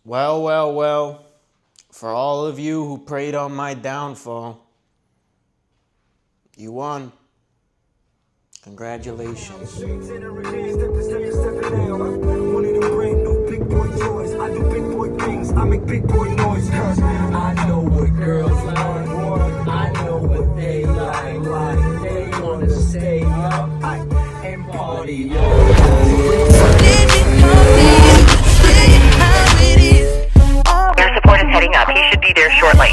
Well, well, well, for all of you who preyed on my downfall, you won. Congratulations. I make big boy noise, cause I know what girls like. I know what they like. They wanna stay up and party. Your support is heading up. He should be there shortly.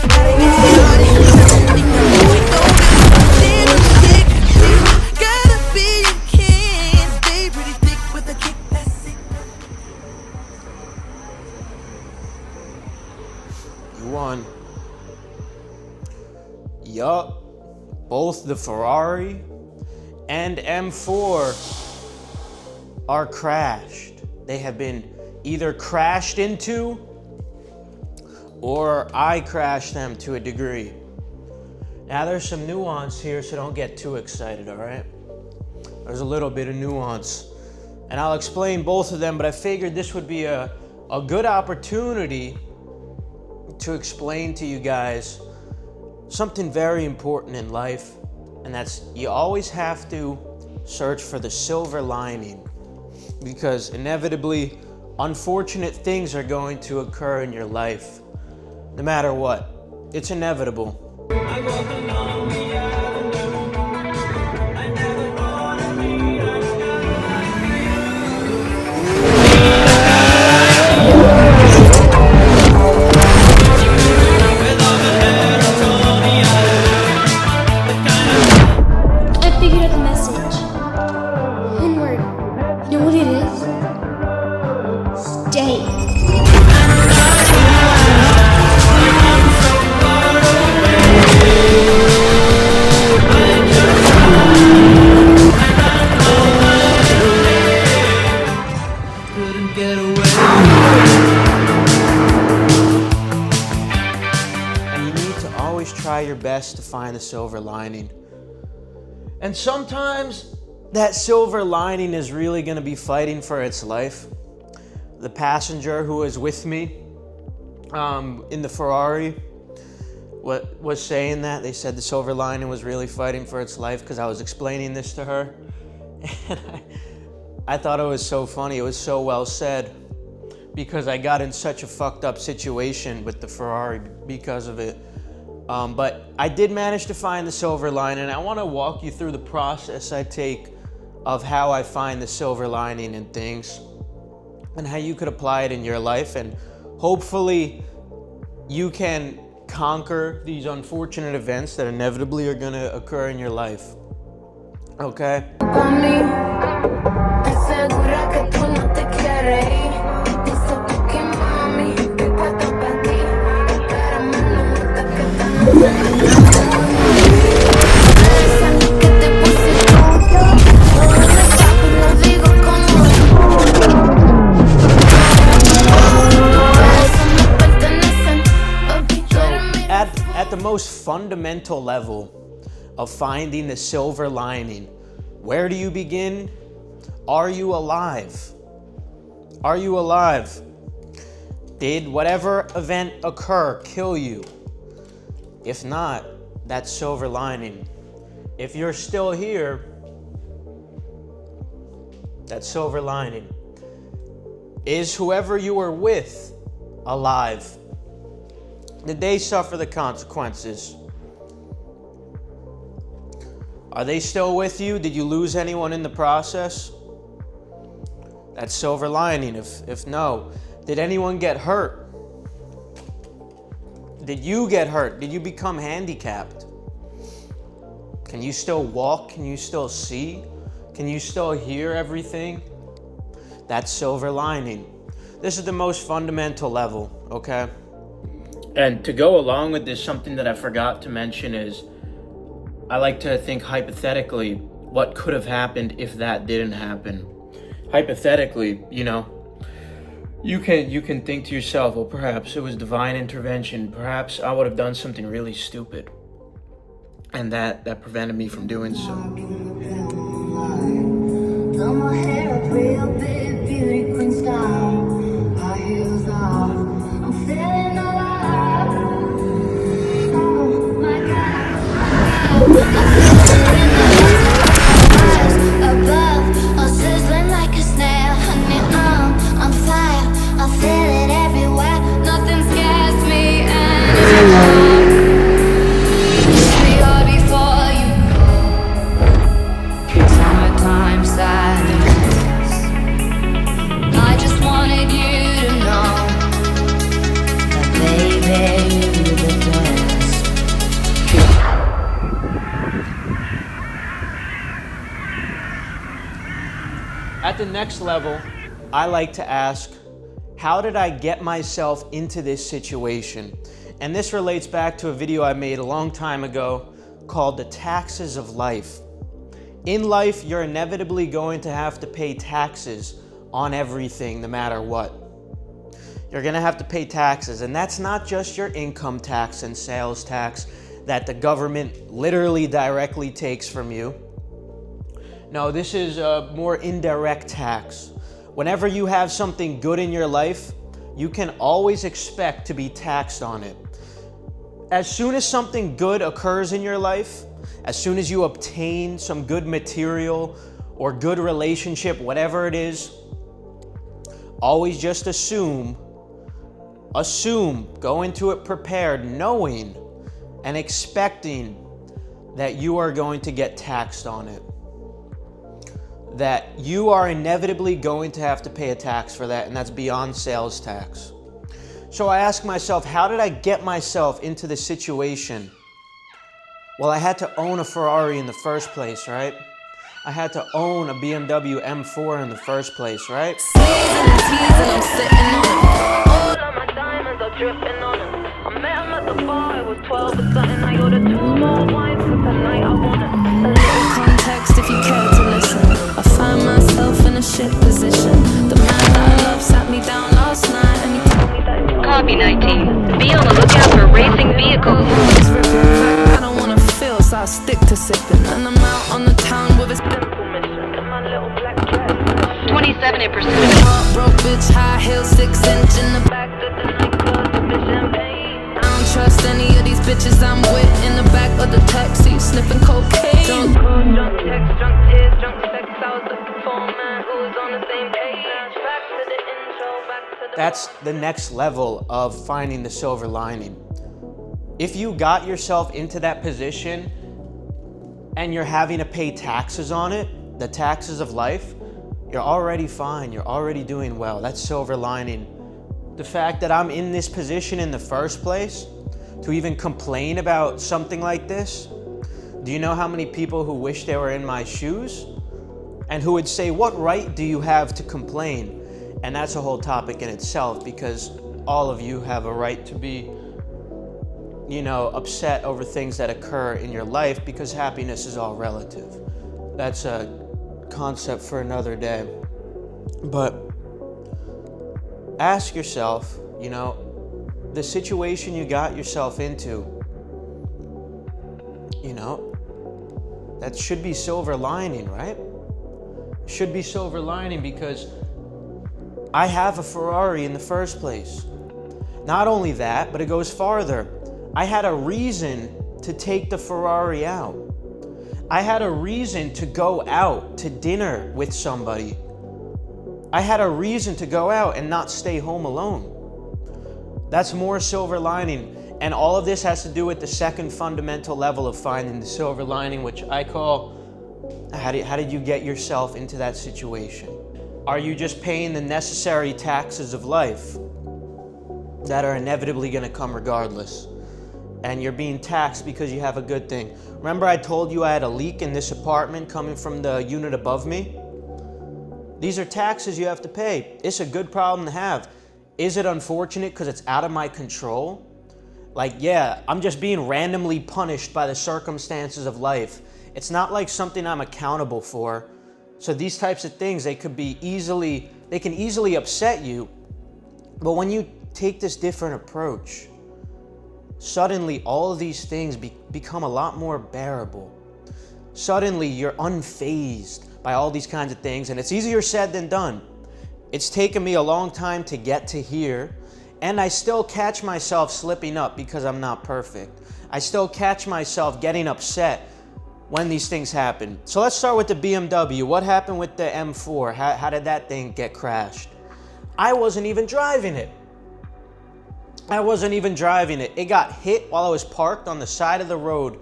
You won. Yup. Both the Ferrari and M4 are crashed. They have been either crashed into or I crashed them to a degree. Now there's some nuance here, so don't get too excited, all right? There's a little bit of nuance. And I'll explain both of them, but I figured this would be a good opportunity to explain to you guys something very important in life, and that's you always have to search for the silver lining, because inevitably unfortunate things are going to occur in your life, no matter what. It's inevitable. Try your best to find the silver lining. And sometimes that silver lining is really going to be fighting for its life. The passenger who was with me in the Ferrari was saying that. They said the silver lining was really fighting for its life because I was explaining this to her. And I thought it was so funny. It was so well said because I got in such a fucked up situation with the Ferrari because of it. But I did manage to find the silver lining, and I want to walk you through the process I take of how I find the silver lining in things and how you could apply it in your life, and hopefully you can conquer these unfortunate events that inevitably are going to occur in your life. Okay? At the most fundamental level of finding the silver lining, where do you begin? Are you alive? Are you alive? Did whatever event occur kill you? If not, that's silver lining. If you're still here, that's silver lining. Is whoever you were with alive? Did they suffer the consequences? Are they still with you? Did you lose anyone in the process? That's silver lining. If no, did anyone get hurt? Did you get hurt? Did you become handicapped? Can you still walk? Can you still see? Can you still hear everything? That's silver lining. This is the most fundamental level, okay? And to go along with this, something that I forgot to mention is I like to think hypothetically what could have happened if that didn't happen. Hypothetically, you can think to yourself, well, perhaps it was divine intervention. Perhaps I would have done something really stupid, and that prevented me from doing so. Throw my hair up real big, beauty queen style. High heels off. next level, I like to ask, how did I get myself into this situation? And this relates back to a video I made a long time ago called The Taxes of Life. In life, you're inevitably going to have to pay taxes on everything, no matter what. You're gonna have to pay taxes, and that's not just your income tax and sales tax that the government literally directly takes from you. No, this is a more indirect tax. Whenever you have something good in your life, you can always expect to be taxed on it. As soon as something good occurs in your life, as soon as you obtain some good material or good relationship, whatever it is, always just assume, go into it prepared, knowing and expecting that you are going to get taxed on it. That you are inevitably going to have to pay a tax for that, and that's beyond sales tax. So I ask myself, how did I get myself into this situation? Well, I had to own a Ferrari in the first place, right? I had to own a BMW M4 in the first place, right? All of my diamonds are dripping on him. I met him at the bar, it was 12 or something. I ordered 2 more wines, cause tonight I want a little context if you care to listen. I find myself in a shit position. The man that I love sat me down last night and he told me that it's Copy 19. Be on the lookout for racing vehicles. I don't wanna feel, so I stick to sipping. And I'm out on the town with a simple mission. In my little black dress. 27 in pursuit. Broke bitch, high heels, 6 inch in the back of the nightclub, sipping champagne. I don't trust any of these bitches I'm with in the back of the taxi, sniffing cocaine. Drunk call, drunk text, drunk tears, drunk sex. I was looking for a man who was on the same page. Back to the intro, back to the... That's the next level of finding the silver lining. If you got yourself into that position and you're having to pay taxes on it, the taxes of life, you're already fine. You're already doing well. That's silver lining. The fact that I'm in this position in the first place, to even complain about something like this, do you know how many people who wish they were in my shoes? And who would say, what right do you have to complain? And that's a whole topic in itself, because all of you have a right to be, upset over things that occur in your life, because happiness is all relative. That's a concept for another day. But ask yourself, the situation you got yourself into, that should be silver lining, right? Should be silver lining, because I have a Ferrari in the first place. Not only that, but it goes farther. I had a reason to take the Ferrari out. I had a reason to go out to dinner with somebody. I had a reason to go out and not stay home alone. That's more silver lining. And all of this has to do with the second fundamental level of finding the silver lining, which I call, how did you get yourself into that situation? Are you just paying the necessary taxes of life that are inevitably going to come regardless? And you're being taxed because you have a good thing. Remember I told you I had a leak in this apartment coming from the unit above me? These are taxes you have to pay. It's a good problem to have. Is it unfortunate because it's out of my control? I'm just being randomly punished by the circumstances of life. It's not like something I'm accountable for. So these types of things, they can easily upset you. But when you take this different approach, suddenly all of these things become a lot more bearable. Suddenly you're unfazed by all these kinds of things, and it's easier said than done. It's taken me a long time to get to here, and I still catch myself slipping up because I'm not perfect. I still catch myself getting upset when these things happen. So let's start with the BMW. What happened with the M4? How did that thing get crashed? I wasn't even driving it. It got hit while I was parked on the side of the road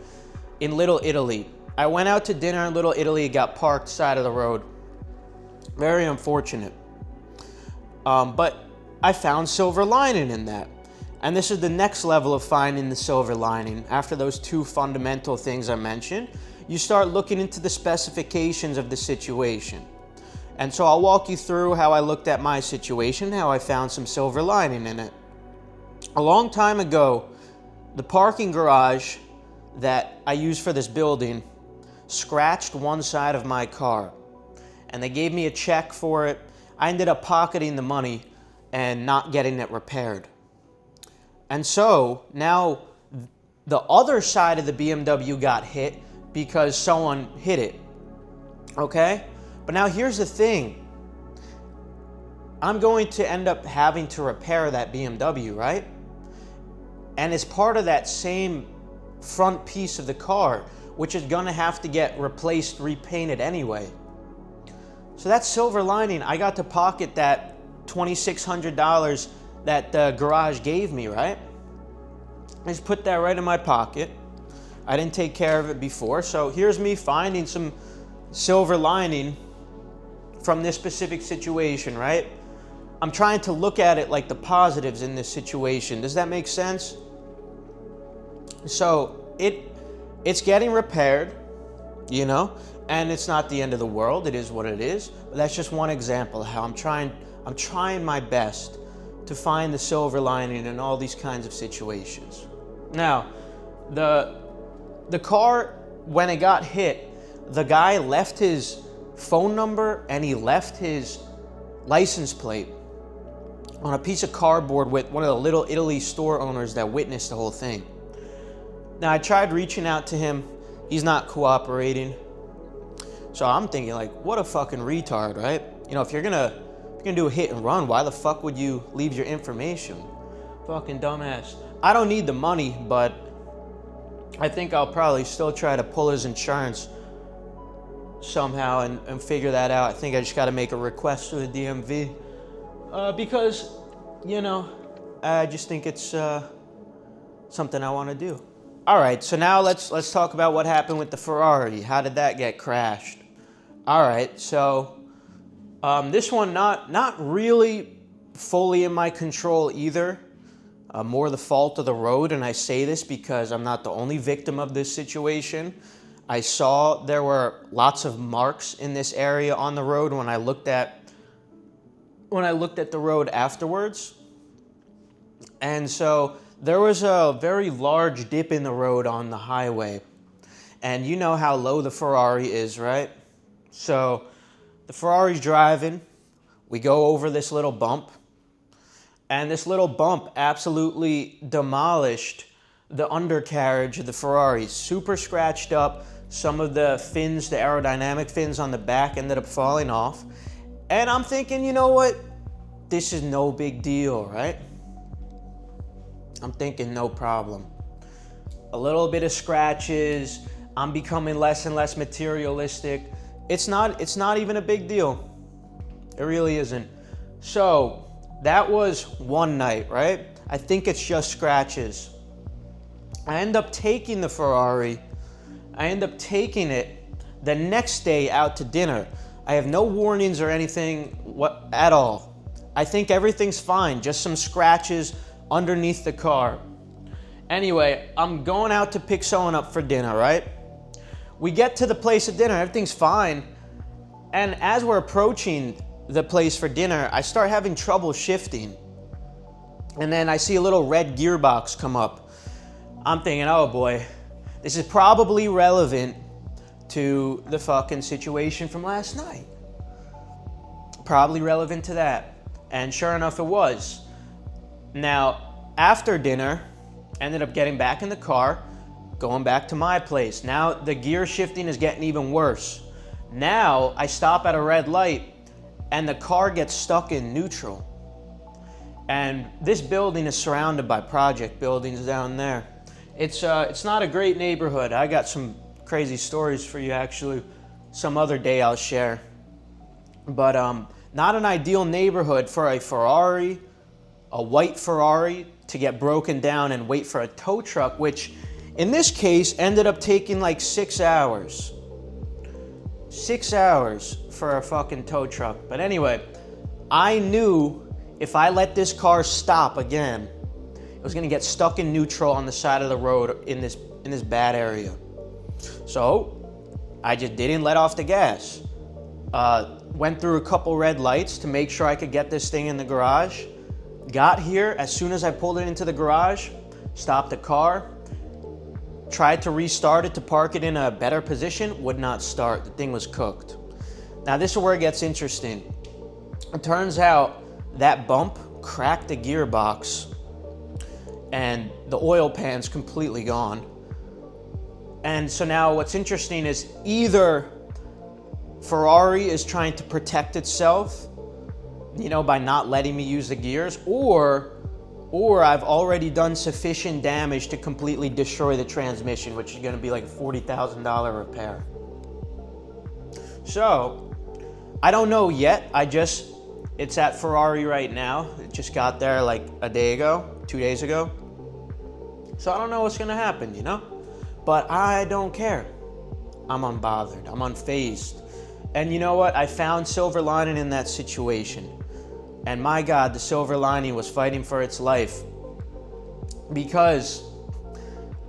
in Little Italy. I went out to dinner in Little Italy, it got parked side of the road. Very unfortunate. But I found silver lining in that. And this is the next level of finding the silver lining. After those two fundamental things I mentioned, you start looking into the specifications of the situation. And so I'll walk you through how I looked at my situation, how I found some silver lining in it. A long time ago, the parking garage that I use for this building scratched one side of my car, and they gave me a check for it. I ended up pocketing the money and not getting it repaired. And so now the other side of the BMW got hit because someone hit it, okay? But now here's the thing. I'm going to end up having to repair that BMW, right? And it's part of that same front piece of the car, which is gonna have to get replaced, repainted anyway. So that silver lining, I got to pocket that $2,600 that the garage gave me, right? I just put that right in my pocket. I didn't take care of it before, so here's me finding some silver lining from this specific situation, right? I'm trying to look at it like the positives in this situation. Does that make sense? So it's getting repaired, you know, and it's not the end of the world. It is what it is. But that's just one example of how I'm trying my best to find the silver lining in all these kinds of situations. Now, the car, when it got hit, the guy left his phone number and he left his license plate on a piece of cardboard with one of the Little Italy store owners that witnessed the whole thing. Now, I tried reaching out to him. He's not cooperating. So I'm thinking, like, what a fucking retard, right? You know, if you're gonna do a hit and run, why the fuck would you leave your information? Fucking dumbass. I don't need the money, but I think I'll probably still try to pull his insurance somehow and figure that out. I think I just got to make a request to the DMV because, you know, I just think it's something I want to do. All right, so now let's talk about what happened with the Ferrari. How did that get crashed? All right, so this one not really fully in my control either. More the fault of the road, and I say this because I'm not the only victim of this situation. I saw there were lots of marks in this area on the road when I looked at the road afterwards. And so there was a very large dip in the road on the highway. And you know how low the Ferrari is, right? So the Ferrari's driving. We go over this little bump. And this little bump absolutely demolished the undercarriage of the Ferrari. Super scratched up. Some of the fins, the aerodynamic fins on the back ended up falling off. And I'm thinking, you know what? This is no big deal, right? I'm thinking no problem. A little bit of scratches. I'm becoming less and less materialistic. It's not even a big deal. It really isn't. So that was one night, right? I think it's just scratches. I end up taking the Ferrari. I end up taking it the next day out to dinner. I have no warnings or anything at all. I think everything's fine, just some scratches underneath the car. Anyway, I'm going out to pick someone up for dinner, right? We get to the place of dinner, everything's fine. And as we're approaching the place for dinner, I start having trouble shifting. And then I see a little red gearbox come up. I'm thinking, oh boy, this is probably relevant to the fucking situation from last night. Probably relevant to that. And sure enough, it was. Now, after dinner, ended up getting back in the car, going back to my place. Now the gear shifting is getting even worse. Now I stop at a red light and the car gets stuck in neutral. And this building is surrounded by project buildings down there. It's not a great neighborhood. I got some crazy stories for you actually. Some other day I'll share. But not an ideal neighborhood for a Ferrari, a white Ferrari, to get broken down and wait for a tow truck, which in this case ended up taking like 6 hours. 6 hours for a fucking tow truck. But anyway, I knew if I let this car stop again, it was gonna get stuck in neutral on the side of the road in this bad area. So I just didn't let off the gas. went through a couple red lights to make sure I could get this thing in the garage. Got here, as soon as I pulled it into the garage, stopped the car, tried to restart it to park it in a better position, would not start. The thing was cooked. Now this is where it gets interesting. It turns out that bump cracked the gearbox and the oil pan's completely gone. And so now what's interesting is either Ferrari is trying to protect itself, you know, by not letting me use the gears, or I've already done sufficient damage to completely destroy the transmission, which is gonna be like a $40,000 repair. So, I don't know yet. It's at Ferrari right now. It just got there like a day ago, 2 days ago. So I don't know what's gonna happen, you know? But I don't care. I'm unbothered, I'm unfazed. And you know what? I found silver lining in that situation. And my God, the silver lining was fighting for its life. Because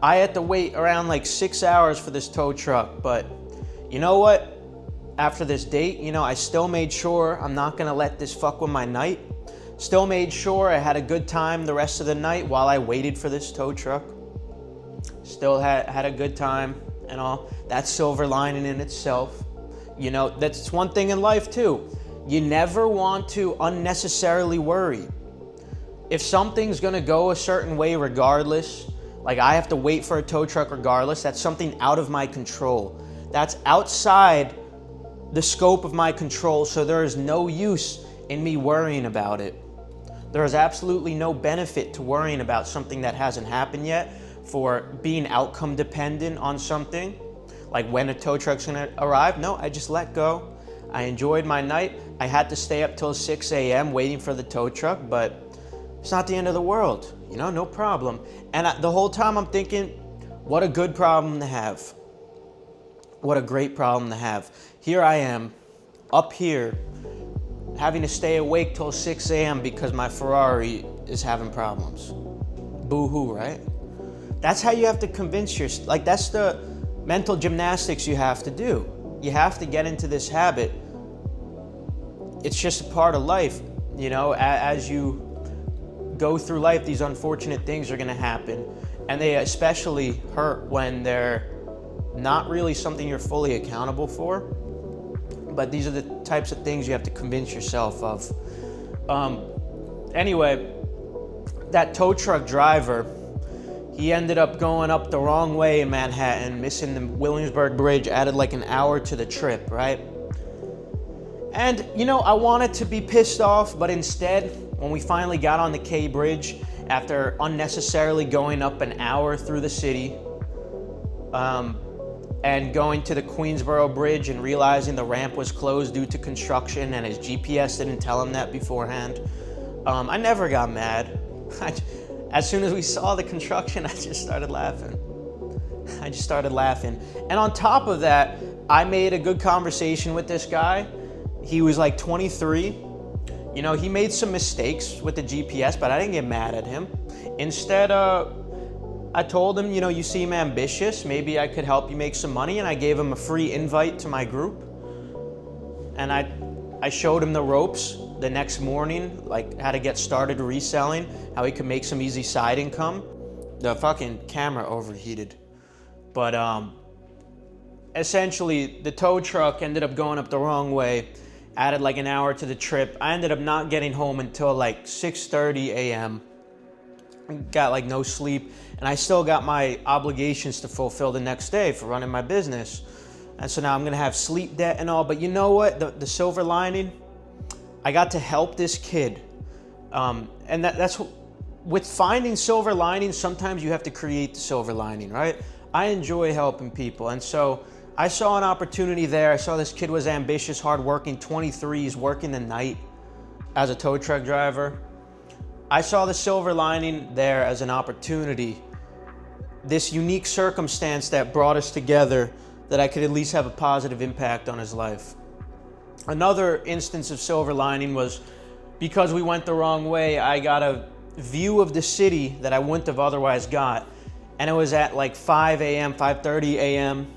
I had to wait around like 6 hours for this tow truck. But you know what? After this date, you know, I still made sure I'm not gonna let this fuck with my night. Still made sure I had a good time the rest of the night while I waited for this tow truck. Still had a good time and all. That's silver lining in itself. You know, that's one thing in life too. You never want to unnecessarily worry. If something's gonna go a certain way regardless, like I have to wait for a tow truck regardless, that's something out of my control. That's outside the scope of my control, so there is no use in me worrying about it. There is absolutely no benefit to worrying about something that hasn't happened yet, for being outcome dependent on something, like when a tow truck's gonna arrive. No, I just let go. I enjoyed my night. I had to stay up till 6 a.m. waiting for the tow truck, but it's not the end of the world, you know, no problem. And the whole time I'm thinking, what a good problem to have. What a great problem to have. Here I am, up here, having to stay awake till 6 a.m. because my Ferrari is having problems. Boo-hoo, right? That's how you have to convince yourself. Like, that's the mental gymnastics you have to do. You have to get into this habit. It's just a part of life, you know. As you go through life, these unfortunate things are gonna happen, and they especially hurt when they're not really something you're fully accountable for. But these are the types of things you have to convince yourself of. Anyway, that tow truck driver, he ended up going up the wrong way in Manhattan, missing the Williamsburg Bridge, added like an hour to the trip, right? And, you know, I wanted to be pissed off, but instead, when we finally got on the K Bridge, after unnecessarily going up an hour through the city, and going to the Queensboro Bridge and realizing the ramp was closed due to construction and his GPS didn't tell him that beforehand, I never got mad. As soon as we saw the construction, I just started laughing. And on top of that, I made a good conversation with this guy. He was like 23. You know, he made some mistakes with the GPS, but I didn't get mad at him. Instead, I told him, you know, you seem ambitious. Maybe I could help you make some money. And I gave him a free invite to my group. And I showed him the ropes the next morning, like how to get started reselling, how he could make some easy side income. The fucking camera overheated. But essentially, the tow truck ended up going up the wrong way, added like an hour to the trip. I ended up not getting home until like 6:30 a.m. Got like no sleep, and I still got my obligations to fulfill the next day for running my business. And so now I'm gonna have sleep debt and all, but you know what? The silver lining, I got to help this kid. And that's with finding silver linings, sometimes you have to create the silver lining, right? I enjoy helping people, and so I saw an opportunity there. I saw this kid was ambitious, hardworking, 23s, working the night as a tow truck driver. I saw the silver lining there as an opportunity, this unique circumstance that brought us together, that I could at least have a positive impact on his life. Another instance of silver lining was because we went the wrong way, I got a view of the city that I wouldn't have otherwise got. And it was at like 5 a.m., 5:30 a.m.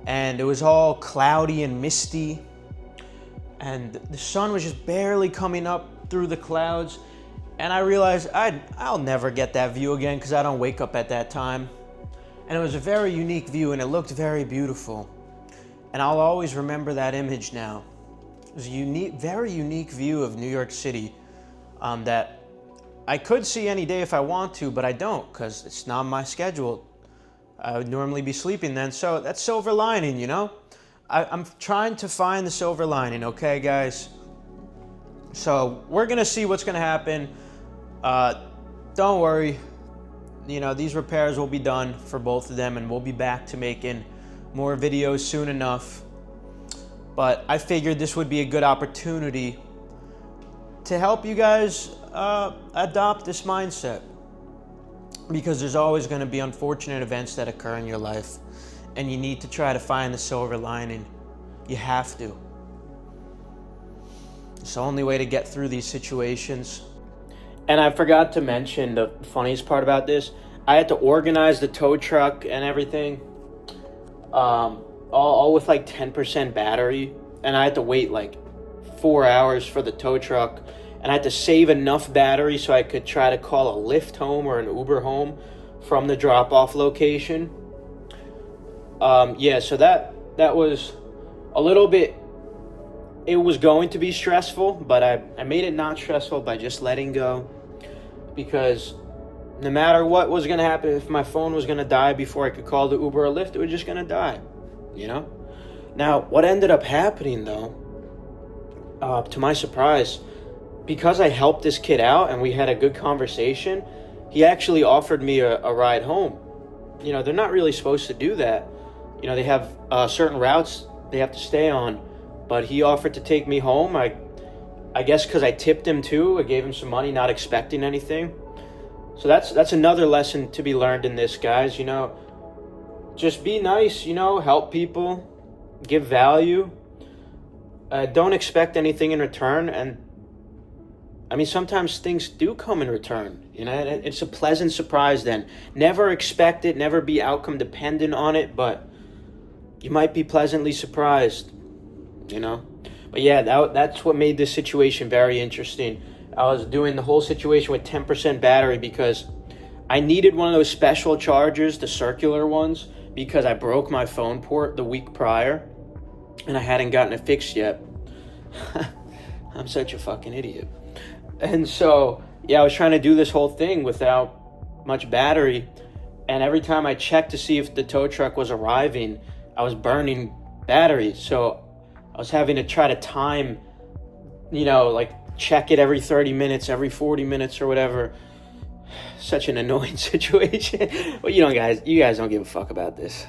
And it was all cloudy and misty. and the sun was just barely coming up through the clouds. And I realized I'll never get that view again because I don't wake up at that time. And it was a very unique view, and it looked very beautiful. And I'll always remember that image now. It was a unique, very unique view of New York City that I could see any day if I want to, but I don't because it's not my schedule. I would normally be sleeping then, so that's silver lining, you know? I'm trying to find the silver lining, okay, guys? So we're gonna see what's gonna happen. Don't worry. You know, these repairs will be done for both of them, and we'll be back to making more videos soon enough. But I figured this would be a good opportunity to help you guys adopt this mindset, because there's always going to be unfortunate events that occur in your life, and you need to try to find the silver lining. You have to. It's the only way to get through these situations. And I forgot to mention the funniest part about this. I had to organize the tow truck and everything, all with like 10% battery, and I had to wait like 4 hours for the tow truck, and I had to save enough battery so I could try to call a Lyft home or an Uber home from the drop-off location. Yeah, so that was a little bit, it was going to be stressful, but I made it not stressful by just letting go, because no matter what was going to happen, if my phone was going to die before I could call the Uber or Lyft, it was just going to die, you know? Now, what ended up happening, though, to my surprise, because I helped this kid out and we had a good conversation, he actually offered me a ride home. You know, they're not really supposed to do that. You know, they have certain routes they have to stay on, but he offered to take me home. I guess because I tipped him too. I gave him some money, not expecting anything. So that's another lesson to be learned in this, guys. You know, just be nice, you know, help people, give value. Don't expect anything in return. And I mean, sometimes things do come in return, you know, and it's a pleasant surprise then. Never expect it, never be outcome dependent on it, but you might be pleasantly surprised, you know. But yeah, that's what made this situation very interesting. I was doing the whole situation with 10% battery because I needed one of those special chargers, the circular ones, because I broke my phone port the week prior and I hadn't gotten it fixed yet. I'm such a fucking idiot. And so, yeah, I was trying to do this whole thing without much battery, and every time I checked to see if the tow truck was arriving, I was burning battery. So I was having to try to time, you know, like check it every 30 minutes, every 40 minutes or whatever. Such an annoying situation. But you guys don't give a fuck about this.